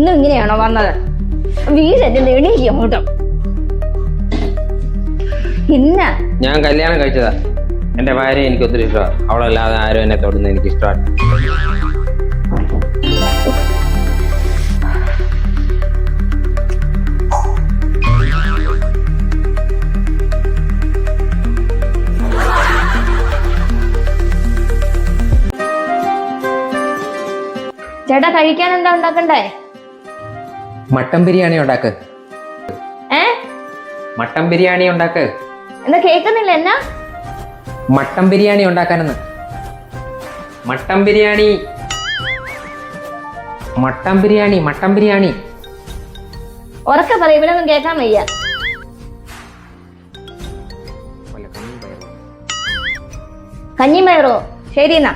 ഇന്നും ഇങ്ങനെയാണോ വന്നത്? വീടല്ലേ എണീക്കും അങ്ങോട്ടും. ഇന്ന ഞാൻ കല്യാണം കഴിച്ചതാ. എന്റെ ഭാര്യ എനിക്ക് ഒത്തിരി ഇഷ്ടമാണ്. അവളല്ലാതെ ആരും എന്നെ തൊടുന്നത് എനിക്ക് ഇഷ്ടമാണ്. ചേട്ടാ കഴിക്കാൻ എന്താ ഉണ്ടാക്കണ്ടേ? മട്ടൻ ബിരിയാണി ഉണ്ടാക്ക്. മട്ടൻ ബിരിയാണി ഉണ്ടാക്ക്. എന്താ കേൾക്കുന്നില്ല? എന്നാ മട്ടൻ ബിരിയാണി ഉണ്ടാക്കാനെന്ന്. Mutton biryani, mutton biryani, mutton biryani. ഉറക്കെ പറയും, ഇവിടെ ഒന്നും കേൾക്കാൻ വയ്യ. കഞ്ഞിമയറോ? ശരി എന്നാ.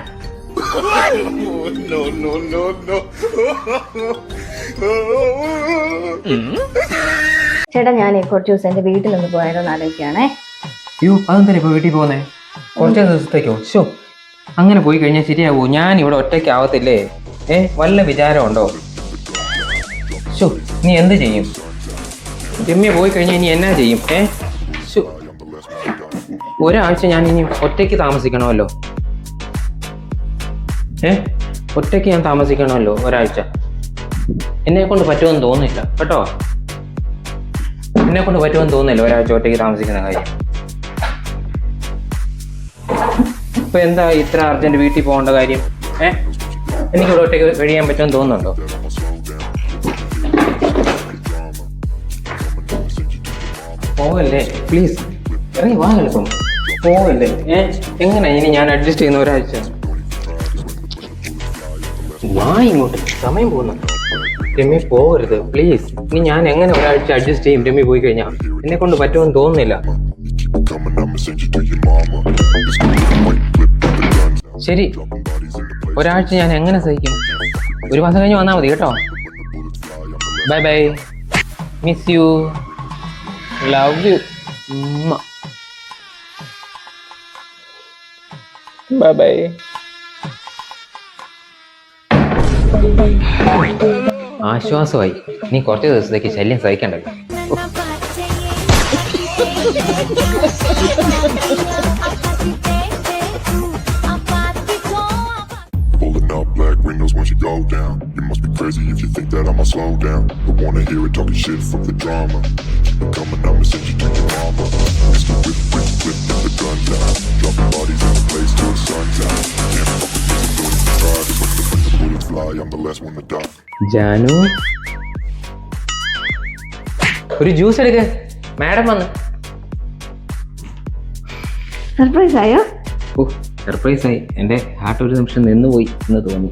ചേട്ടാ ഞാനേ കുറച്ച് ദിവസം എന്റെ വീട്ടിൽ നിന്ന് പോയാലോന്ന് ആലോചിക്കുകയാണേ. അയ്യോ, അതെന്താ ഇപ്പൊ വീട്ടിൽ പോകുന്നേ? കുറച്ച് ദിവസത്തേക്കോ? ശോ, അങ്ങനെ പോയി കഴിഞ്ഞാൽ ശരിയാവൂ? ഞാൻ ഇവിടെ ഒറ്റയ്ക്ക് ആവത്തില്ലേ? വല്ല വിചാരമുണ്ടോ? ശോ, നീ എന്ത് ചെയ്യും? രമ്യ പോയി കഴിഞ്ഞാൽ ഇനി എന്നാ ചെയ്യും? ശോ, ഒരാഴ്ച ഞാൻ ഇനി ഒറ്റയ്ക്ക് താമസിക്കണമല്ലോ. ഒറ്റയ്ക്ക് ഞാൻ താമസിക്കണമല്ലോ ഒരാഴ്ച. എന്നെ കൊണ്ട് പറ്റുമെന്ന് തോന്നുന്നില്ല കേട്ടോ. എന്നെ കൊണ്ട് പറ്റുമെന്ന് തോന്നുന്നില്ല ഒരാഴ്ച ഒറ്റയ്ക്ക് താമസിക്കുന്ന കാര്യം. ഇപ്പൊ എന്താ ഇത്ര അർജന്റ് വീട്ടിൽ പോകേണ്ട കാര്യം? എനിക്കിവിടെ ഒറ്റയ്ക്ക് കഴിയാൻ പറ്റുമെന്ന് തോന്നുന്നുണ്ടോ? പോവല്ലേ പ്ലീസ്, ഇറങ്ങി വാ എളുപ്പം. പോവല്ലേ. എങ്ങനെ ഇനി ഞാൻ അഡ്ജസ്റ്റ് ചെയ്യുന്ന ഒരാഴ്ച? വാ ഇങ്ങോട്ട്, സമയം പോകുന്നുണ്ടോ? രമ്യ പോകരുത് പ്ലീസ്. ഇനി ഞാൻ എങ്ങനെ ഒരാഴ്ച അഡ്ജസ്റ്റ് ചെയ്യും രമ്യ പോയി കഴിഞ്ഞാൽ? എന്നെ കൊണ്ട് പറ്റുമെന്ന് തോന്നുന്നില്ല. ശരി, ഒരാഴ്ച ഞാൻ എങ്ങനെ സഹിക്കും? ഒരു മാസം കഴിഞ്ഞ് വന്നാൽ മതി കേട്ടോ. Bye bye, miss you, love you. Bye bye. ആശ്വാസമായി. നീ കുറച്ച് ദിവസത്തേക്ക് ശല്യം സഹിക്കണ്ടല്ലോ. Pulling up black windows when she go down. You must be crazy if you think that I'ma slow down. Don't wanna hear it talking shit from the drama. She been coming up and send you to your mama. Used to whip, whip, whip with the gun down. Dropping bodies in the place till the sun's out. Can't fuck with me, so if you try to when the bullets fly, I'm the last one to die. Janu, ഒരു juice എടുക്ക. Madam വന്ന്. Surprise ആയോ? Surprise ആയി. എൻ്റെ heart ഒരു നിമിഷം നിന്നുപോയി എന്ന് തോന്നി.